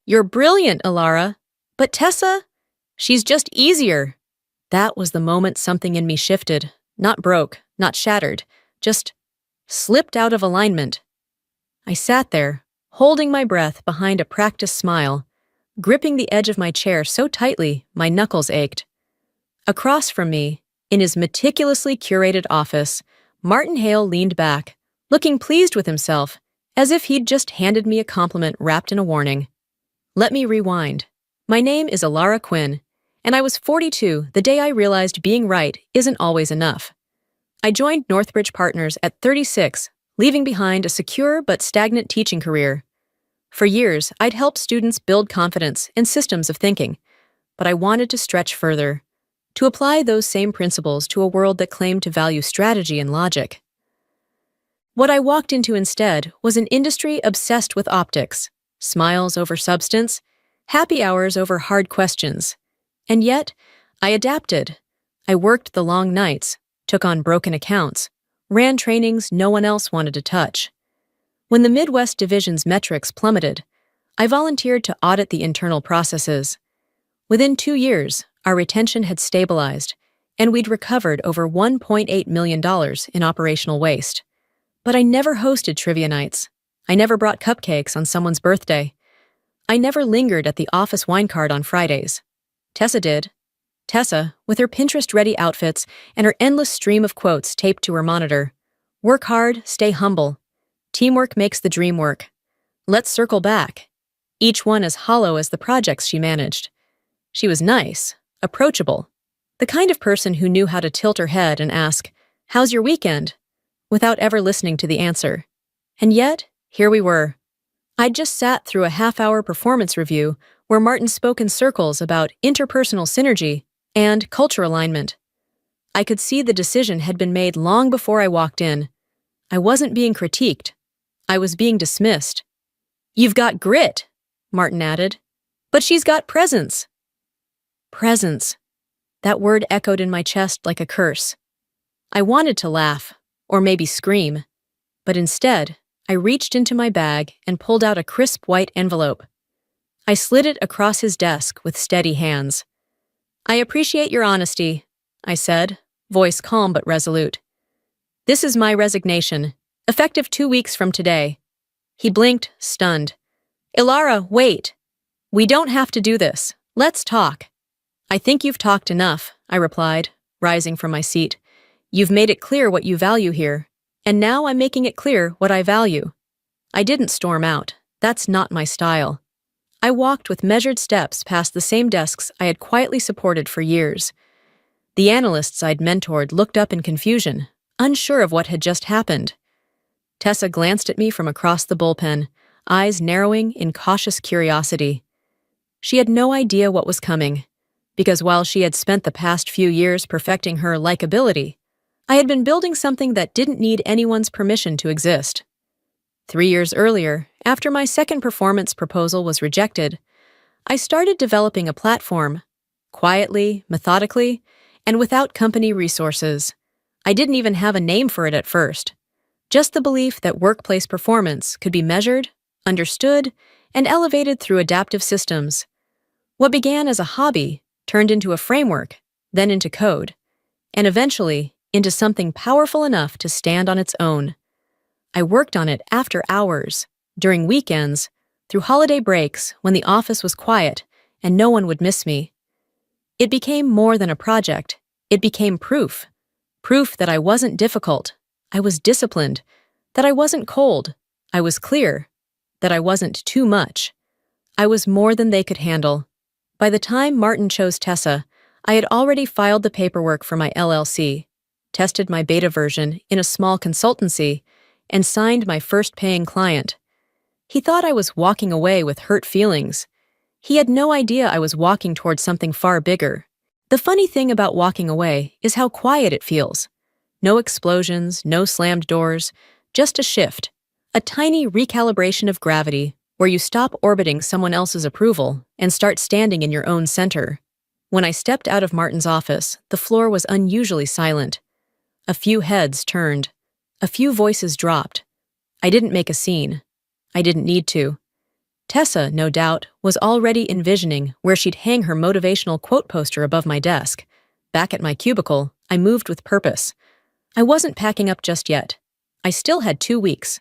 You're brilliant, Alara. But Tessa? She's just easier. That was the moment something in me shifted. Not broke, not shattered, just slipped out of alignment. I sat there, holding my breath behind a practiced smile, gripping the edge of my chair so tightly my knuckles ached. Across from me, in his meticulously curated office, Martin Hale leaned back, looking pleased with himself, as if he'd just handed me a compliment wrapped in a warning. Let me rewind. My name is Alara Quinn, and I was 42 the day I realized being right isn't always enough. I joined Northbridge Partners at 36, leaving behind a secure but stagnant teaching career. For years, I'd helped students build confidence and systems of thinking, but I wanted to stretch further, to apply those same principles to a world that claimed to value strategy and logic. What I walked into instead was an industry obsessed with optics, smiles over substance, happy hours over hard questions. And yet, I adapted. I worked the long nights, took on broken accounts, ran trainings no one else wanted to touch. When the Midwest Division's metrics plummeted, I volunteered to audit the internal processes. Within 2 years, our retention had stabilized, and we'd recovered over $1.8 million in operational waste. But I never hosted trivia nights. I never brought cupcakes on someone's birthday. I never lingered at the office wine card on Fridays. Tessa did. Tessa, with her Pinterest-ready outfits and her endless stream of quotes taped to her monitor. Work hard, stay humble. Teamwork makes the dream work. Let's circle back. Each one as hollow as the projects she managed. She was nice, approachable, the kind of person who knew how to tilt her head and ask, "How's your weekend?" without ever listening to the answer. And yet, here we were. I'd just sat through a half-hour performance review where Martin spoke in circles about interpersonal synergy and culture alignment. I could see the decision had been made long before I walked in. I wasn't being critiqued. I was being dismissed. "You've got grit," Martin added. "But she's got presence." Presence. That word echoed in my chest like a curse. I wanted to laugh, or maybe scream, but instead, I reached into my bag and pulled out a crisp white envelope. I slid it across his desk with steady hands. "I appreciate your honesty," I said, voice calm but resolute. "This is my resignation, effective 2 weeks from today." He blinked, stunned. "Ilara, wait. We don't have to do this. Let's talk." "I think you've talked enough," I replied, rising from my seat. "You've made it clear what you value here, and now I'm making it clear what I value." I didn't storm out. That's not my style. I walked with measured steps past the same desks I had quietly supported for years. The analysts I'd mentored looked up in confusion, unsure of what had just happened. Tessa glanced at me from across the bullpen, eyes narrowing in cautious curiosity. She had no idea what was coming, because while she had spent the past few years perfecting her likability, I had been building something that didn't need anyone's permission to exist. 3 years earlier, after my second performance proposal was rejected, I started developing a platform, quietly, methodically, and without company resources. I didn't even have a name for it at first. Just the belief that workplace performance could be measured, understood, and elevated through adaptive systems. What began as a hobby turned into a framework, then into code, and eventually into something powerful enough to stand on its own. I worked on it after hours, during weekends, through holiday breaks when the office was quiet and no one would miss me. It became more than a project. It became proof. Proof that I wasn't difficult. I was disciplined. That I wasn't cold. I was clear. That I wasn't too much. I was more than they could handle. By the time Martin chose Tessa, I had already filed the paperwork for my LLC, tested my beta version in a small consultancy, and signed my first paying client. He thought I was walking away with hurt feelings. He had no idea I was walking towards something far bigger. The funny thing about walking away is how quiet it feels. No explosions, no slammed doors, just a shift, a tiny recalibration of gravity where you stop orbiting someone else's approval and start standing in your own center. When I stepped out of Martin's office, the floor was unusually silent. A few heads turned. A few voices dropped. I didn't make a scene. I didn't need to. Tessa, no doubt, was already envisioning where she'd hang her motivational quote poster above my desk. Back at my cubicle, I moved with purpose. I wasn't packing up just yet. I still had 2 weeks.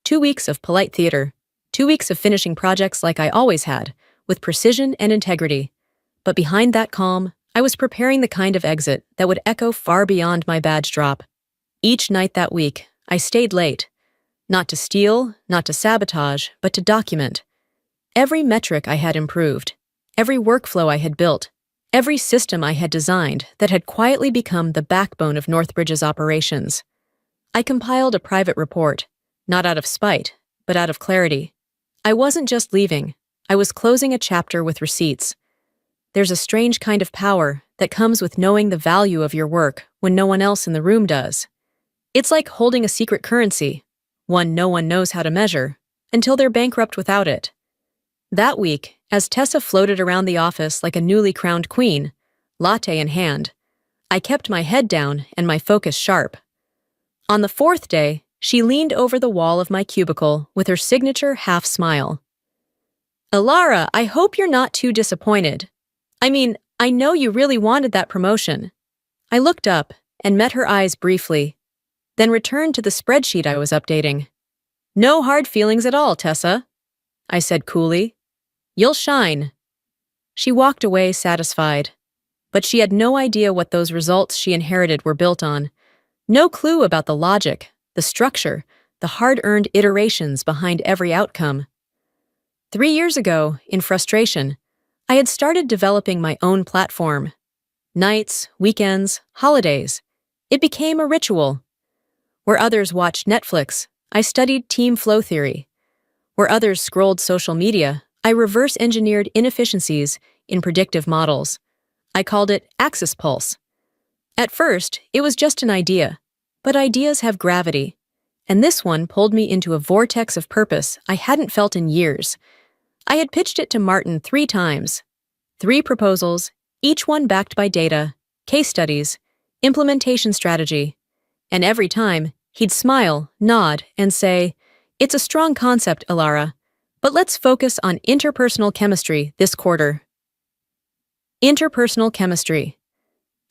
2 weeks of polite theater. 2 weeks of finishing projects like I always had, with precision and integrity. But behind that calm, I was preparing the kind of exit that would echo far beyond my badge drop. Each night that week, I stayed late. Not to steal, not to sabotage, but to document. Every metric I had improved, every workflow I had built, every system I had designed that had quietly become the backbone of Northbridge's operations. I compiled a private report, not out of spite, but out of clarity. I wasn't just leaving, I was closing a chapter with receipts. There's a strange kind of power that comes with knowing the value of your work when no one else in the room does. It's like holding a secret currency, one no one knows how to measure, until they're bankrupt without it. That week, as Tessa floated around the office like a newly crowned queen, latte in hand, I kept my head down and my focus sharp. On the 4th day, she leaned over the wall of my cubicle with her signature half-smile. "Alara, I hope you're not too disappointed. I know you really wanted that promotion." I looked up and met her eyes briefly, then returned to the spreadsheet I was updating. "No hard feelings at all, Tessa," I said coolly. "You'll shine." She walked away satisfied, but she had no idea what those results she inherited were built on. No clue about the logic, the structure, the hard-earned iterations behind every outcome. 3 years ago, in frustration, I had started developing my own platform. Nights, weekends, holidays. It became a ritual. Where others watched Netflix, I studied team flow theory. Where others scrolled social media, I reverse-engineered inefficiencies in predictive models. I called it Axis Pulse. At first, it was just an idea, but ideas have gravity, and this one pulled me into a vortex of purpose I hadn't felt in years. I had pitched it to Martin 3 times. 3 proposals, each one backed by data, case studies, implementation strategy. And every time, he'd smile, nod, and say, "It's a strong concept, Alara, but let's focus on interpersonal chemistry this quarter." Interpersonal chemistry.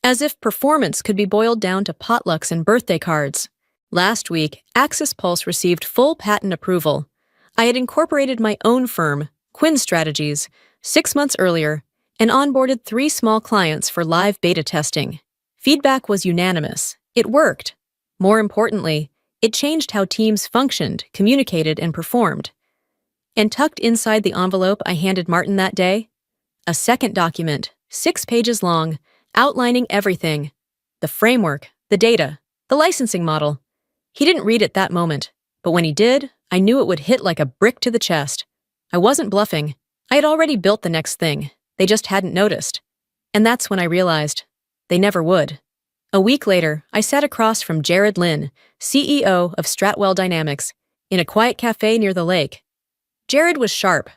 As if performance could be boiled down to potlucks and birthday cards. Last week, Axis Pulse received full patent approval. I had incorporated my own firm, Quinn Strategies, 6 months earlier, and onboarded 3 small clients for live beta testing. Feedback was unanimous. It worked. More importantly, it changed how teams functioned, communicated, and performed. And tucked inside the envelope I handed Martin that day, a second document, 6 pages long, outlining everything. The framework, the data, the licensing model. He didn't read it that moment, but when he did, I knew it would hit like a brick to the chest. I wasn't bluffing. I had already built the next thing. They just hadn't noticed. And that's when I realized they never would. A week later, I sat across from Jared Lynn, CEO of Stratwell Dynamics, in a quiet cafe near the lake. Jared was sharp,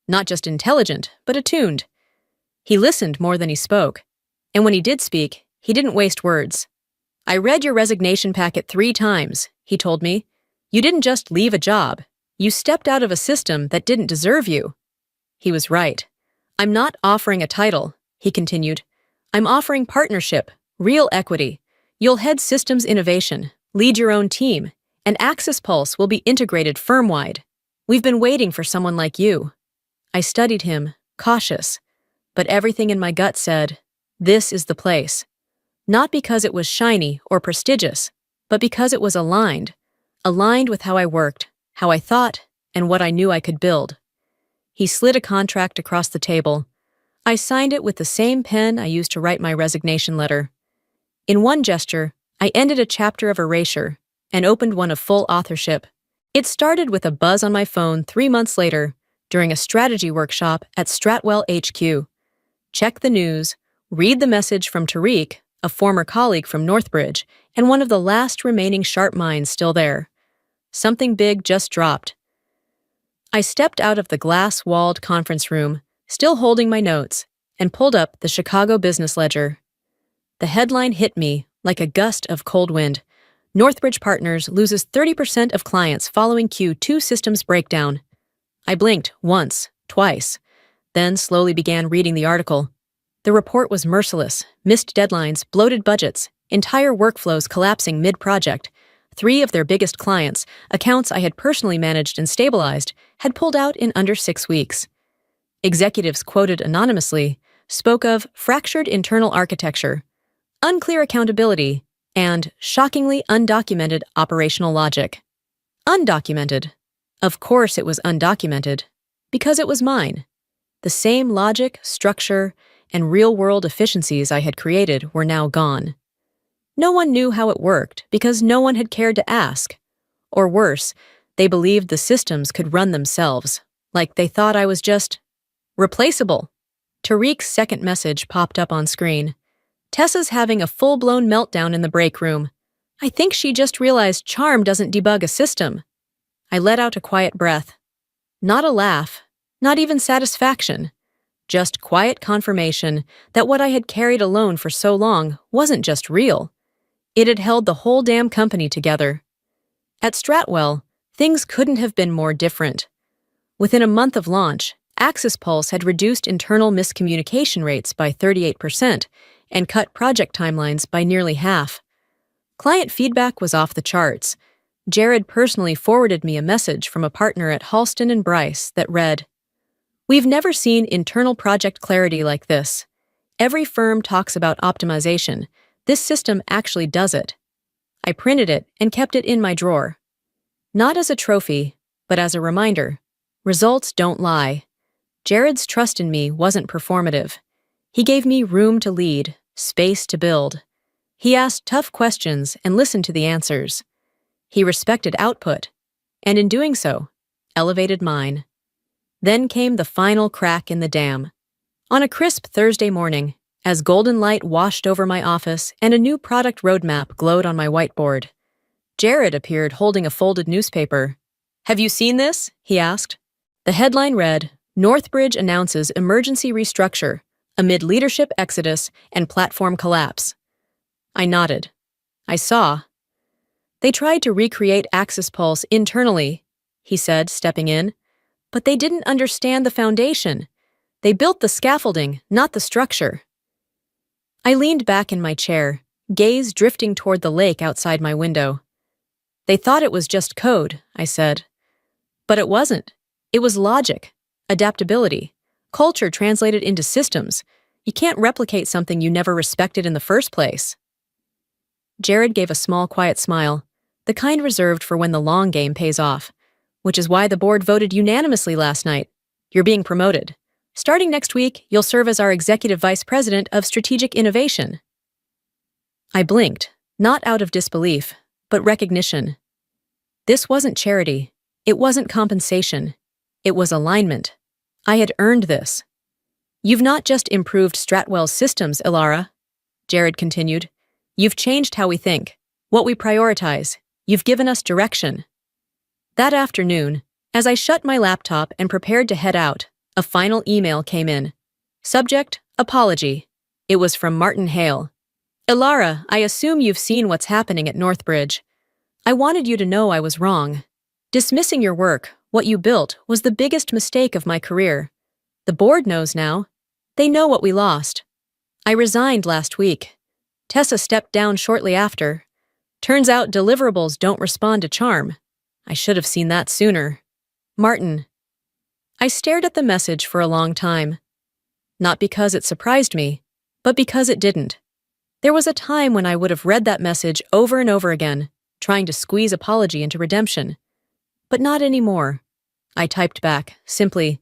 not just intelligent, but attuned. He listened more than he spoke. And when he did speak, he didn't waste words. "I read your resignation packet 3 times, he told me. "You didn't just leave a job. You stepped out of a system that didn't deserve you." He was right. "I'm not offering a title," he continued. "I'm offering partnership, real equity. You'll head systems innovation, lead your own team, and Axis Pulse will be integrated firm-wide. We've been waiting for someone like you." I studied him, cautious, but everything in my gut said, this is the place. Not because it was shiny or prestigious, but because it was aligned with how I worked, how I thought, and what I knew I could build. He slid a contract across the table. I signed it with the same pen I used to write my resignation letter. In one gesture, I ended a chapter of erasure and opened one of full authorship. It started with a buzz on my phone 3 months later during a strategy workshop at Stratwell HQ. Check the news, read the message from Tariq, a former colleague from Northbridge, and one of the last remaining sharp minds still there. Something big just dropped. I stepped out of the glass-walled conference room, still holding my notes, and pulled up the Chicago Business Ledger. The headline hit me like a gust of cold wind. Northbridge Partners loses 30% of clients following Q2 systems breakdown. I blinked once, twice, then slowly began reading the article. The report was merciless: missed deadlines, bloated budgets, entire workflows collapsing mid-project. 3 of their biggest clients, accounts I had personally managed and stabilized, had pulled out in under 6 weeks. Executives quoted anonymously spoke of fractured internal architecture, unclear accountability, and shockingly undocumented operational logic. Undocumented. Of course it was undocumented, because it was mine. The same logic, structure, and real-world efficiencies I had created were now gone. No one knew how it worked because no one had cared to ask. Or worse, they believed the systems could run themselves, like they thought I was just replaceable. Tariq's second message popped up on screen. Tessa's having a full-blown meltdown in the break room. I think she just realized charm doesn't debug a system. I let out a quiet breath. Not a laugh, not even satisfaction. Just quiet confirmation that what I had carried alone for so long wasn't just real. It had held the whole damn company together. At Stratwell, things couldn't have been more different. Within a month of launch, Axis Pulse had reduced internal miscommunication rates by 38% and cut project timelines by nearly half. Client feedback was off the charts. Jared personally forwarded me a message from a partner at Halston and Bryce that read, "We've never seen internal project clarity like this. Every firm talks about optimization. This system actually does it." I printed it and kept it in my drawer. Not as a trophy, but as a reminder. Results don't lie. Jared's trust in me wasn't performative. He gave me room to lead, space to build. He asked tough questions and listened to the answers. He respected output, and in doing so, elevated mine. Then came the final crack in the dam. On a crisp Thursday morning, as golden light washed over my office and a new product roadmap glowed on my whiteboard, Jared appeared holding a folded newspaper. "Have you seen this?" he asked. The headline read, "Northbridge announces emergency restructure amid leadership exodus and platform collapse." I nodded. I saw. "They tried to recreate Axis Pulse internally," he said, stepping in. "But they didn't understand the foundation. They built the scaffolding, not the structure." I leaned back in my chair, gaze drifting toward the lake outside my window. "They thought it was just code," I said. "But it wasn't. It was logic, adaptability, culture translated into systems. You can't replicate something you never respected in the first place." Jared gave a small, quiet smile, the kind reserved for when the long game pays off. "Which is why the board voted unanimously last night. You're being promoted. Starting next week, you'll serve as our Executive Vice President of Strategic Innovation." I blinked, not out of disbelief, but recognition. This wasn't charity. It wasn't compensation. It was alignment. I had earned this. "You've not just improved Stratwell's systems, Ilara," Jared continued. "You've changed how we think, what we prioritize. You've given us direction." That afternoon, as I shut my laptop and prepared to head out, a final email came in. Subject, apology. It was from Martin Hale. "Ilara, I assume you've seen what's happening at Northbridge. I wanted you to know I was wrong. Dismissing your work, what you built, was the biggest mistake of my career. The board knows now. They know what we lost. I resigned last week. Tessa stepped down shortly after. Turns out deliverables don't respond to charm. I should have seen that sooner. Martin." I stared at the message for a long time. Not because it surprised me, but because it didn't. There was a time when I would have read that message over and over again, trying to squeeze apology into redemption. But not anymore. I typed back, simply,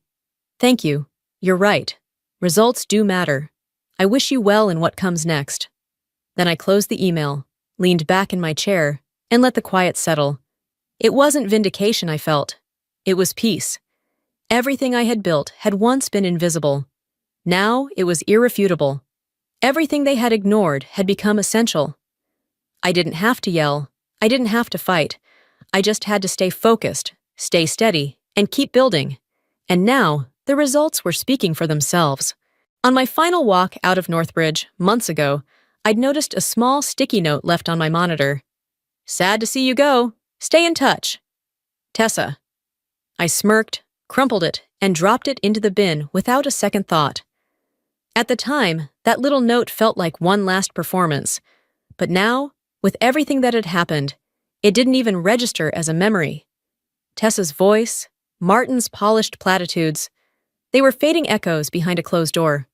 "Thank you. You're right. Results do matter. I wish you well in what comes next." Then I closed the email, leaned back in my chair, and let the quiet settle. It wasn't vindication I felt. It was peace. Everything I had built had once been invisible. Now it was irrefutable. Everything they had ignored had become essential. I didn't have to yell. I didn't have to fight. I just had to stay focused, stay steady, and keep building. And now, the results were speaking for themselves. On my final walk out of Northbridge, months ago, I'd noticed a small sticky note left on my monitor. "Sad to see you go. Stay in touch. Tessa." I smirked, crumpled it, and dropped it into the bin without a second thought. At the time, that little note felt like one last performance. But now, with everything that had happened, it didn't even register as a memory. Tessa's voice, Martin's polished platitudes, they were fading echoes behind a closed door.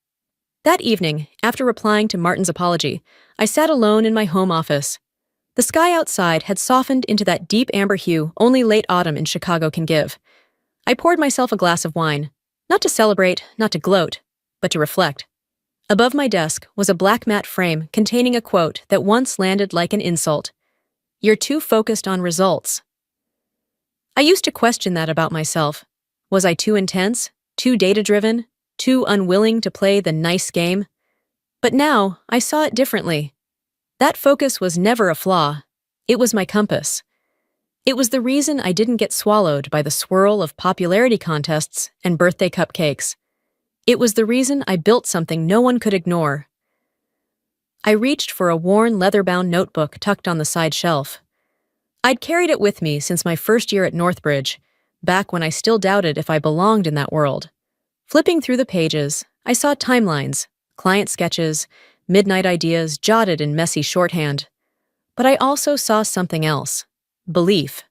That evening, after replying to Martin's apology, I sat alone in my home office. The sky outside had softened into that deep amber hue only late autumn in Chicago can give. I poured myself a glass of wine, not to celebrate, not to gloat, but to reflect. Above my desk was a black matte frame containing a quote that once landed like an insult. "You're too focused on results." I used to question that about myself. Was I too intense, too data-driven, too unwilling to play the nice game? But now, I saw it differently. That focus was never a flaw. It was my compass. It was the reason I didn't get swallowed by the swirl of popularity contests and birthday cupcakes. It was the reason I built something no one could ignore. I reached for a worn leather-bound notebook tucked on the side shelf. I'd carried it with me since my first year at Northbridge, back when I still doubted if I belonged in that world. Flipping through the pages, I saw timelines, client sketches, midnight ideas jotted in messy shorthand. But I also saw something else. Belief.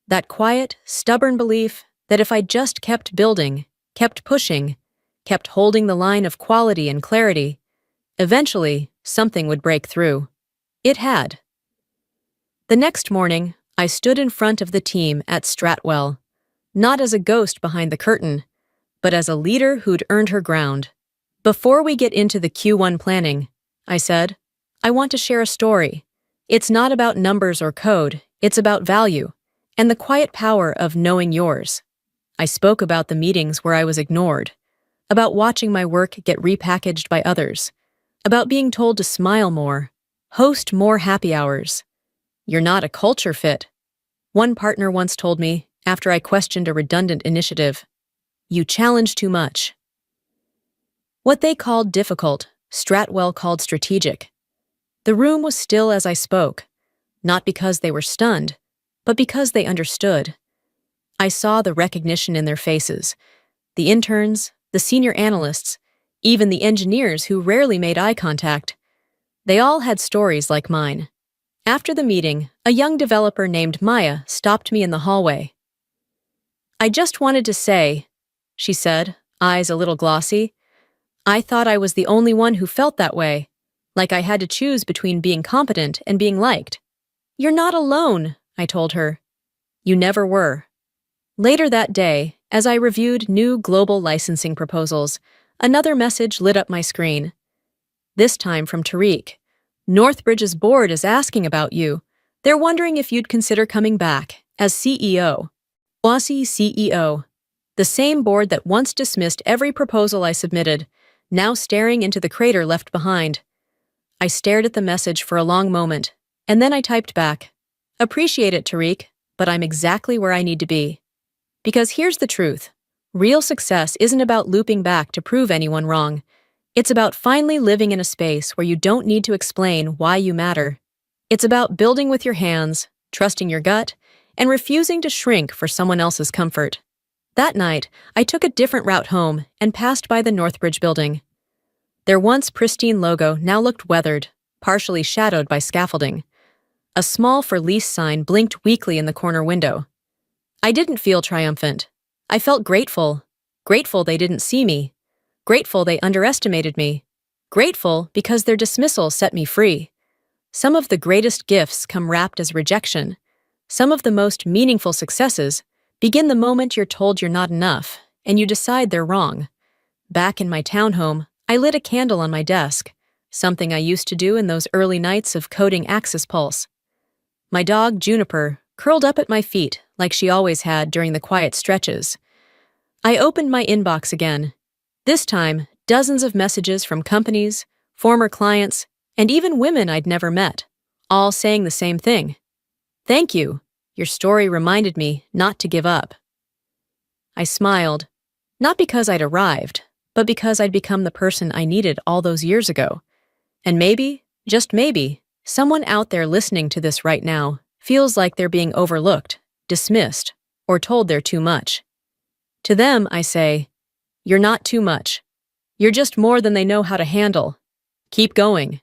That quiet, stubborn belief that if I just kept building, kept pushing, kept holding the line of quality and clarity, eventually something would break through. It had. The next morning, I stood in front of the team at Stratwell, not as a ghost behind the curtain, but as a leader who'd earned her ground. "Before we get into the Q1 planning," I said, "I want to share a story. It's not about numbers or code, it's about value, and the quiet power of knowing yours." I spoke about the meetings where I was ignored, about watching my work get repackaged by others, about being told to smile more, host more happy hours. "You're not a culture fit," one partner once told me after I questioned a redundant initiative. "You challenge too much." What they called difficult, Stratwell called strategic. The room was still as I spoke, not because they were stunned, but because they understood. I saw the recognition in their faces, the interns, the senior analysts, even the engineers who rarely made eye contact. They all had stories like mine. After the meeting, a young developer named Maya stopped me in the hallway. "I just wanted to say," she said, eyes a little glossy, "I thought I was the only one who felt that way, like I had to choose between being competent and being liked." "You're not alone," I told her. "You never were." Later that day, as I reviewed new global licensing proposals, another message lit up my screen. This time from Tariq. "Northbridge's board is asking about you. They're wondering if you'd consider coming back as CEO." Aussie CEO. The same board that once dismissed every proposal I submitted, now staring into the crater left behind. I stared at the message for a long moment, and then I typed back, "Appreciate it, Tariq, but I'm exactly where I need to be." Because here's the truth. Real success isn't about looping back to prove anyone wrong. It's about finally living in a space where you don't need to explain why you matter. It's about building with your hands, trusting your gut, and refusing to shrink for someone else's comfort. That night, I took a different route home and passed by the Northbridge building. Their once pristine logo now looked weathered, partially shadowed by scaffolding. A small for lease sign blinked weakly in the corner window. I didn't feel triumphant. I felt grateful. Grateful they didn't see me. Grateful they underestimated me. Grateful because their dismissal set me free. Some of the greatest gifts come wrapped as rejection. Some of the most meaningful successes begin the moment you're told you're not enough, and you decide they're wrong. Back in my townhome, I lit a candle on my desk, something I used to do in those early nights of coding Axis Pulse. My dog, Juniper, curled up at my feet like she always had during the quiet stretches. I opened my inbox again. This time, dozens of messages from companies, former clients, and even women I'd never met, all saying the same thing. "Thank you. Your story reminded me not to give up." I smiled, not because I'd arrived, but because I'd become the person I needed all those years ago. And maybe, just maybe, someone out there listening to this right now feels like they're being overlooked, dismissed, or told they're too much. To them, I say, "You're not too much. You're just more than they know how to handle. Keep going."